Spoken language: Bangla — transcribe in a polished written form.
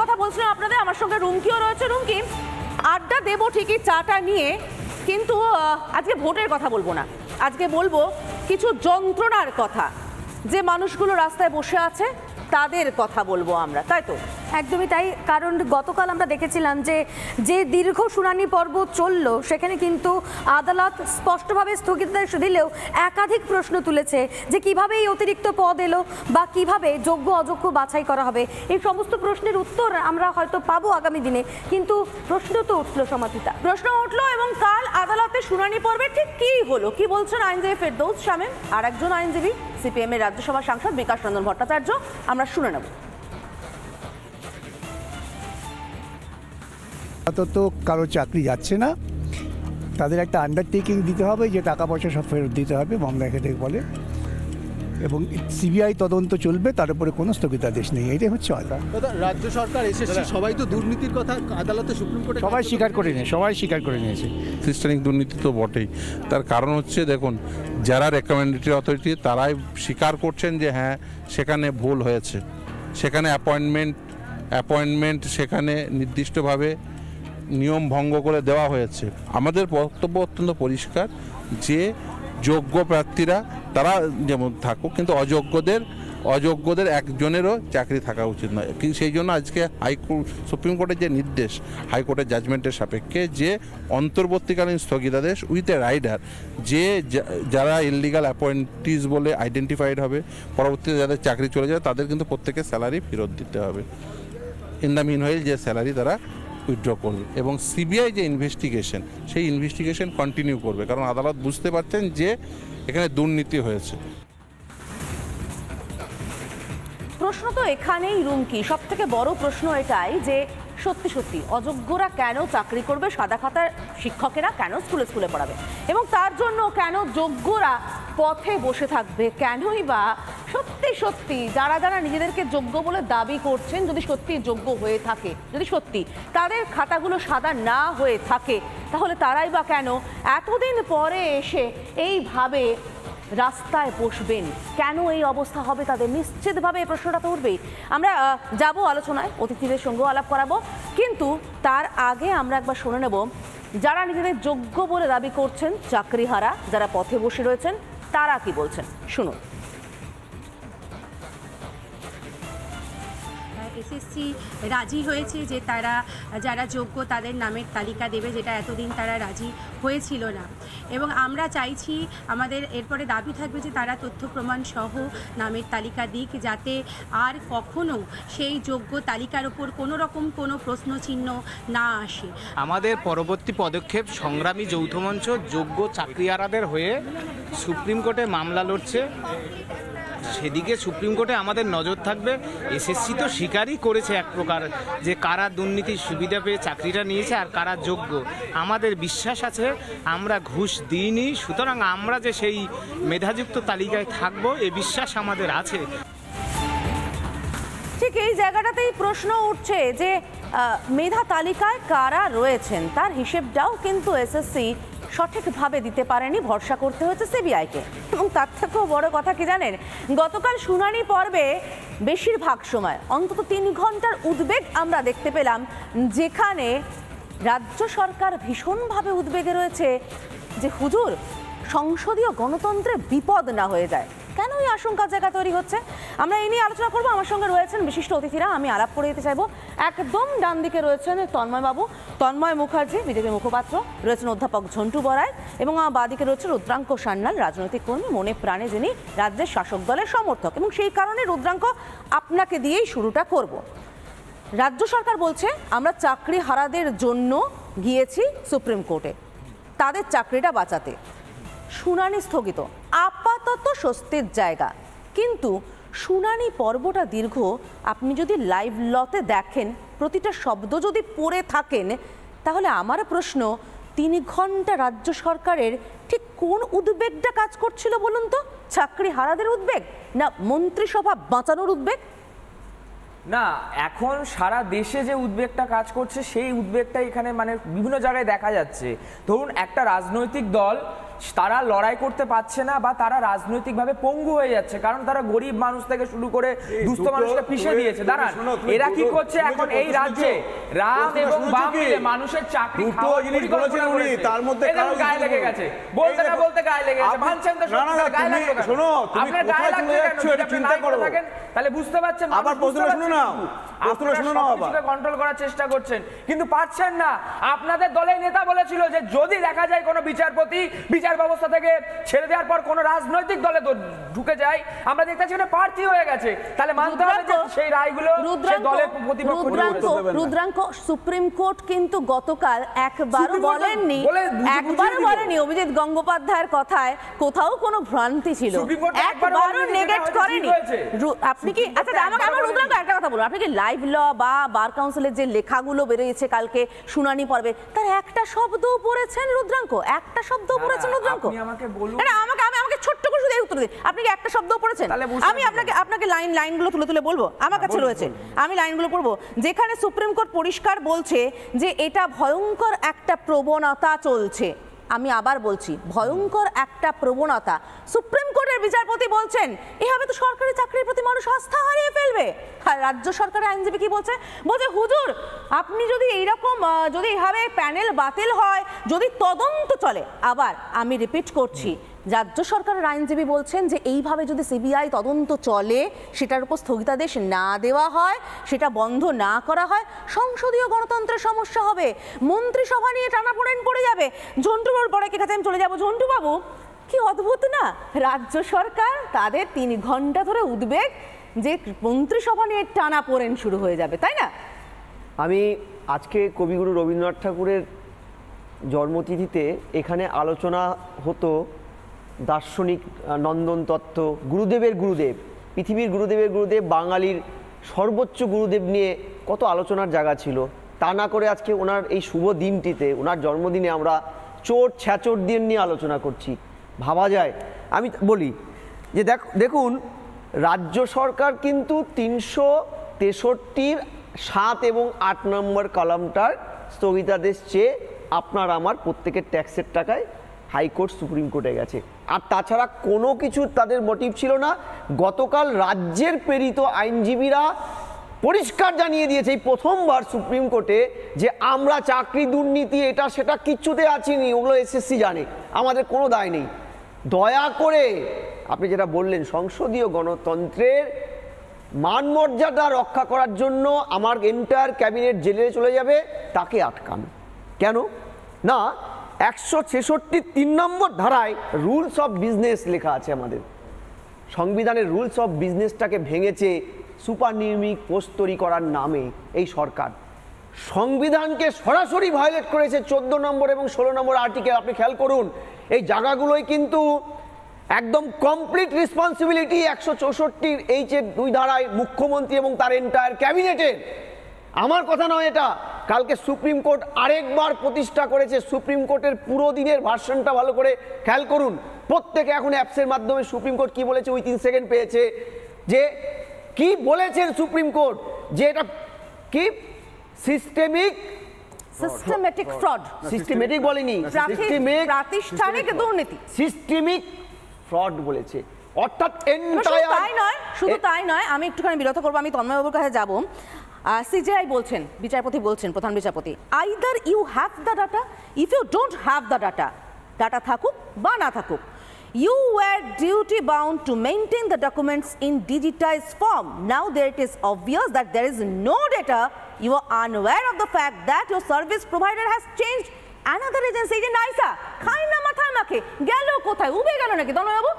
কথা বলছিলাম আপনাদের, আমার সঙ্গে রুমকিও রয়েছে। রুমকি, আড্ডা দেবো ঠিকই চাটা নিয়ে, কিন্তু আজকে ভোটের কথা বলবো না, আজকে বলবো কিছু যন্ত্রণার কথা। যে মানুষগুলো রাস্তায় বসে আছে তাদের কথা বলবো আমরা, তাই তো? একদমই তাই, কারণ গতকাল আমরা দেখেছিলাম যে দীর্ঘ শুনানি পর্ব চলল, সেখানে কিন্তু আদালত স্পষ্টভাবে স্থগিতাদেশ দিলেও একাধিক প্রশ্ন তুলেছে যে কিভাবে এই অতিরিক্ত পদ এলো বা কিভাবে যোগ্য অযোগ্য বাছাই করা হবে। এই সমস্ত প্রশ্নের উত্তর আমরা হয়তো পাবো আগামী দিনে, কিন্তু প্রশ্ন তো উঠলো সমাপিতা, প্রশ্ন উঠলো। এবং কাল আদালতে শুনানি পর্বে ঠিক কি হলো, কি বলছেন আইনজীবী ফেরদৌস শামীম আর একজন আইনজীবী সিপিএম এর রাজ্যসভা সাংসদ বিকাশ রঞ্জন ভট্টাচার্য, আমরা শুনে নেব। তো কারো চাকরি যাচ্ছে না, তাদের একটা আন্ডারটেকিং দিতে হবে যে টাকা পয়সা সব ফেরত দিতে হবে, মামলা থেকে বলে, এবং সিবিআই তদন্ত চলবে, তার উপরে কোনো স্থগিতাদেশ নেই। এটাই হচ্ছে রাজ্য সরকার এসএসসি সবাই তো দুর্নীতির কথা আদালতে সুপ্রিম কোর্টে সবাই স্বীকার করে নিয়েছে। সিস্টেমিক দুর্নীতি তো বটেই, তার কারণ হচ্ছে দেখুন, যারা রেকমেন্ডেটরি অথরিটি তারাই স্বীকার করছেন যে হ্যাঁ সেখানে ভুল হয়েছে, সেখানে অ্যাপয়েন্টমেন্ট সেখানে নির্দিষ্টভাবে নিয়ম ভঙ্গ করে দেওয়া হয়েছে। আমাদের বক্তব্য অত্যন্ত পরিষ্কার যে যোগ্য প্রার্থীরা তারা যেমন থাকুক, কিন্তু অযোগ্যদের একজনেরও চাকরি থাকা উচিত নয়। কিন্তু সেই জন্য আজকে সুপ্রিম কোর্টের যে নির্দেশ, হাইকোর্টের জাজমেন্টের সাপেক্ষে, যে অন্তর্বর্তীকালীন স্থগিতাদেশ উইথ এ রাইডার, যে যারা ইললিগাল অ্যাপয়েন্টিজ বলে আইডেন্টিফাইড হবে, পরবর্তীতে যাদের চাকরি চলে যাবে তাদের কিন্তু প্রত্যেকের স্যালারি ফেরত দিতে হবে। ইন দ্য মিন হোয়াইল যে স্যালারি তারা উইথড্র করবে, এবং সিবিআই যে ইনভেস্টিগেশন, সেই ইনভেস্টিগেশন কন্টিনিউ করবে, কারণ আদালত বুঝতে পারছেন যে এখানে দুর্নীতি হয়েছে। প্রশ্ন তো এখানেই রুমকি, সব থেকে বড় প্রশ্ন এটাই যে সত্যি অযোগ্যরা কেন চাকরি করবে, সাদা খাতার শিক্ষকেরা কেন স্কুলে পড়াবে, এবং তার জন্য কেন যোগ্যরা পথে বসে থাকবে? কেনই বা সত্যি যারা নিজেদেরকে যোগ্য বলে দাবি করছেন, যদি সত্যি যোগ্য হয়ে থাকে, যদি সত্যি তাদের খাতাগুলো সাদা না হয়ে থাকে, তাহলে তারাই বা কেন এতদিন পরে এসে এইভাবে রাস্তায় বসবেন? কেন এই অবস্থা হবে তাদের? নিশ্চিতভাবে এই প্রশ্নটা তো উঠবেই। আমরা যাব আলোচনায়, অতিথিদের সঙ্গেও আলাপ করাবো, কিন্তু তার আগে আমরা একবার শুনে নেব যারা নিজেদের যোগ্য বলে দাবি করছেন, চাকরিহারা যারা পথে বসে রয়েছেন, তারা কি বলছেন, শুনুন। এসএসসি রাজি হয়েছে যে তারা যারা যোগ্য তাদের নামের তালিকা দেবে, যেটা এতদিন তারা রাজি হয়েছিল না, এবং আমরা চাইছি, আমাদের এরপরে দাবি থাকবে যে তারা তথ্য প্রমাণ সহ নামের তালিকা দিক, যাতে আর কখনো সেই যোগ্য তালিকার ওপর কোনো রকম কোনো প্রশ্নচিহ্ন না আসে। আমাদের পরবর্তী পদক্ষেপ সংগ্রামী যৌথ মঞ্চ যোগ্য চাকরিহারাদের হয়ে সুপ্রিম কোর্টে মামলা লড়ছে, সেদিকে সুপ্রিম কোর্টে আমাদের নজর থাকবে। এসএসসি তো স্বীকারই করেছে এক প্রকার যে কারা দুর্নীতির সুবিধা পেয়ে চাকরিটা নিয়েছে আর কারা যোগ্য। আমাদের বিশ্বাস আছে আমরা ঘুষ দিইনি, সুতরাং আমরা যে সেই মেধাযুক্ত তালিকায় থাকব এ বিশ্বাস আমাদের আছে। ঠিক এই জায়গাটাতেই প্রশ্ন উঠছে যে মেধা তালিকায় কারা রয়েছেন তার হিসেবটাও কিন্তু এসএসসি সঠিকভাবে দিতে পারেনি, ভরসা করতে হয়েছে সিবিআইকে। এবং তার থেকেও বড় কথা কি জানেন, গতকাল শুনানি পর্বে বেশিরভাগ সময় অন্তত 3 ঘন্টার উদ্বেগ আমরা দেখতে পেলাম, যেখানে রাজ্য সরকার ভীষণভাবে উদ্বেগে রয়েছে যে হুজুর সংসদীয় গণতন্ত্রে বিপদ না হয়ে যায়। কেন এই আশঙ্কার জায়গা তৈরি হচ্ছে, আমরা এই নিয়ে আলোচনা করবো। আমার সঙ্গে রয়েছেন বিশিষ্ট অতিথিরা, আমি আলাপ করে দিতে চাইবো। একদম ডান দিকে রয়েছেন তন্ময় মুখার্জি, বিজেপি মুখপাত্র, রয়েছেন অধ্যাপক ঝন্টু বড়াই, এবং আমার বাদিকে রয়েছে রুদ্রাঙ্ক সান্যাল, রাজনৈতিক কর্মী, মনে প্রাণে যিনি রাজ্যের শাসক দলের সমর্থক। এবং সেই কারণে রুদ্রাঙ্ক, আপনাকে দিয়েই শুরুটা করব। রাজ্য সরকার বলছে আমরা চাকরি হারাদের জন্য গিয়েছি সুপ্রিম কোর্টে, তাদের চাকরিটা বাঁচাতে। শুনানি স্থগিত, আপাতত স্বস্তির জায়গা, কিন্তু শুনানি পর্বটা দীর্ঘ। আপনি যদি লাইভ লতে দেখেন, প্রতিটা শব্দ যদি পড়ে থাকেন, তাহলে আমার প্রশ্ন, 3 ঘন্টা রাজ্য সরকারের ঠিক কোন উদ্বেগটা কাজ করছিল বলুন তো? চাকরি হারাদের উদ্বেগ, না মন্ত্রিসভা বাঁচানোর উদ্বেগ? না, এখন সারা দেশে যে উদ্বেগটা কাজ করছে সেই উদ্বেগটা এখানে মানে বিভিন্ন জায়গায় দেখা যাচ্ছে। ধরুন একটা রাজনৈতিক দল তারা লড়াই করতে পারছে না বা তারা রাজনৈতিকভাবে পঙ্গু হয়ে যাচ্ছে, কারণ তারা গরিব মানুষ থেকে শুরু করে দুস্থ মানুষকে পিছিয়ে দিয়েছে। দাঁড়ান, এরা কি করছে এখন এই রাজ্যে? রাম এবং বাম মিলে মানুষের চাকরি খাওয়ার পরিকল্পনা করেছে। তার মধ্যে গায়ে লেগে গেছে, বলতে না বলতে গায়ে লেগে গেছে। মানছেন তো? গায়ে লাগবে কেন? আপনার গায়ে লাগবে কেন? চিন্তা করে থাকেন তাহলে বুঝতে পারছেন। আবার প্রশ্ন শুনো না, আপনারা কন্ট্রোল করার চেষ্টা করছেন কিন্তু পারছেন না। আপনাদের দলের নেতা বলেছিল যে যদি দেখা যায় কোনো বিচারপতি বিচার ব্যবস্থা থেকে ছেড়ে দেওয়ার পর কোনো রাজনৈতিক দলে ঢুকে যায়, আমরা দেখতে পাচ্ছি প্রার্থী হয়ে গেছে, তাহলে মানতে হবে যে সেই রায়গুলো সেই দলের প্রতিপক্ষ। রুদ্রাঙ্ক, সুপ্রিম কোর্ট কিন্তু গতকাল একবারও বলেননি অভিজিৎ গঙ্গোপাধ্যায়ের কথায় কোথাও কোনো ভ্রান্তি ছিল, একবারও নেগেট করেনি। আপনি কি আচ্ছা আমার রুদ্রাঙ্ক একটা কথা বলুন, আপনি কি লাইভ ল বা বার কাউন্সিলের যে লেখাগুলো বেরিয়েছে কালকে শুনানি পর্বে তার একটা শব্দও পড়েছেন রুদ্রাঙ্ক? একটা শব্দও পড়েছেন রুদ্রাঙ্ক? আমাকে বলুন, আমাকে ছোট্ট করে শুধু উত্তর দিন, আপনি কি একটা শব্দও পড়েছেন? আমি আপনাকে লাইনগুলো তুলে বলবো, আমার কাছে রয়েছে, আমি লাইনগুলো পড়বো। যেখানে সুপ্রিম কোর্ট পরিষ্কার বলছে যে এটা ভয়ঙ্কর একটা প্রবণতা চলছে, আমি আবার বলছি ভয়ঙ্কর একটা প্রবণতা। সুপ্রিম কোর্টের বিচারপতি বলছেন এভাবে তো সরকারি চাকরির প্রতি মানুষ আস্থা হারিয়ে ফেলবে। আর রাজ্য সরকারের আইনজীবী কি বলছে? বলছে হুজুর আপনি যদি এইরকম যদি এভাবে প্যানেল বাতিল হয়, যদি তদন্ত চলে, আবার আমি রিপিট করছি রাজ্য সরকারের আইনজীবী বলছেন যে এইভাবে যদি সিবিআই তদন্ত চলে, সেটার উপর স্থগিতাদেশ না দেওয়া হয়, সেটা বন্ধ না করা হয়, সংসদীয় গণতন্ত্রের সমস্যা হবে, মন্ত্রিসভা নিয়ে টানাপোড়েন পড়ে যাবে। ঝন্টু বাবুর পরে কাছে আমি চলে যাবো। ঝন্টু বাবু, কি অদ্ভুত না, রাজ্য সরকার তাদের 3 ঘন্টা ধরে উদ্বেগ যে মন্ত্রিসভা নিয়ে টানাপোড়েন শুরু হয়ে যাবে, তাই না? আমি আজকে কবিগুরু রবীন্দ্রনাথ ঠাকুরের জন্মতিথিতে এখানে আলোচনা হতো দার্শনিক নন্দন তত্ত্ব, গুরুদেবের গুরুদেব, পৃথিবীর গুরুদেবের গুরুদেব, বাঙালির সর্বোচ্চ গুরুদেব নিয়ে কত আলোচনার জায়গা ছিল। তা না করে আজকে ওনার এই শুভ দিনটিতে, ওনার জন্মদিনে আমরা চোর ছ্যাচোর দিন নিয়ে আলোচনা করছি। ভাবা যায়? আমি বলি যে দেখুন রাজ্য সরকার কিন্তু 363 7 এবং 8 নম্বর কলামটার স্থগিতাদেশ চেয়ে আপনার আমার প্রত্যেকের ট্যাক্সের টাকায় হাইকোর্ট সুপ্রিম কোর্টে গেছে। আর তাছাড়া কোনো কিছু তাদের মোটিভ ছিল না। গতকাল রাজ্যের প্রেরিত আইনজীবীরা পরিষ্কার জানিয়ে দিয়েছে এই প্রথমবার সুপ্রিম কোর্টে যে আমরা চাকরি দুর্নীতি এটা সেটা কিচ্ছুতে আছিনি, ওগুলো এসএসসি জানে, আমাদের কোনো দায় নেই। দয়া করে আপনি যেটা বললেন সংসদীয় গণতন্ত্রের মান মর্যাদা রক্ষা করার জন্য আমার এন্টায়ার ক্যাবিনেট জেলে চলে যাবে, তাকে আটকান কেন? না, 166 3 নম্বর ধারায় রুলস অফ বিজনেস লেখা আছে। আমাদের সংবিধানের রুলস অফ বিজনেসটাকে ভেঙেছে সুপারনিউমিক পোস্ট তৈরি করার নামে এই সরকার। সংবিধানকে সরাসরি ভায়োলেট করেছে 14 নম্বর এবং 16 নম্বর আর্টিকেল। আপনি খেয়াল করুন এই জায়গাগুলোই কিন্তু একদম কমপ্লিট রেসপন্সিবিলিটি 164 এইচের 2 ধারায় মুখ্যমন্ত্রী এবং তার এন্টায়ার ক্যাবিনেটের। আমার কথা নয় এটা, কালকে সুপ্রিম কোর্ট আরেকবার প্রতিষ্ঠা করেছে। সুপ্রিম কোর্টের পুরো দিনের ভার্সনটা ভালো করে খেয়াল করুন। প্রত্যেকে এখন অ্যাপসের মাধ্যমে সুপ্রিম কোর্ট কি বলেছে উইথিন সেকেন্ড পেয়েছে, যে কি বলেছেন সুপ্রিম কোর্ট, যে এটা কি সিস্টেমেটিক ফ্রড, সিস্টেমেটিক বলেনি, প্রাতিষ্ঠানিক দুর্নীতি, সিস্টেমিক ফ্রড বলেছে। অর্থাৎ শুধু তাই নয়, আমি একটুখানি বিরত করবো, আমি তন্ময়বাবুর কাছে যাবো। সিজেআই বলছেন, বিচারপতি বলছেন, প্রধান বিচারপতি, either you have the data, if you don't have the data থাকুক বা না থাকুক, you were duty bound to maintain the documents in digitized form. Now there it is obvious that there is no data. You are unaware of the fact that your service provider has changed another agency, NISA. খাই না মাথায় মাখে গেল কোথায়, উবে গেল নাকি তন্ময়বাবু?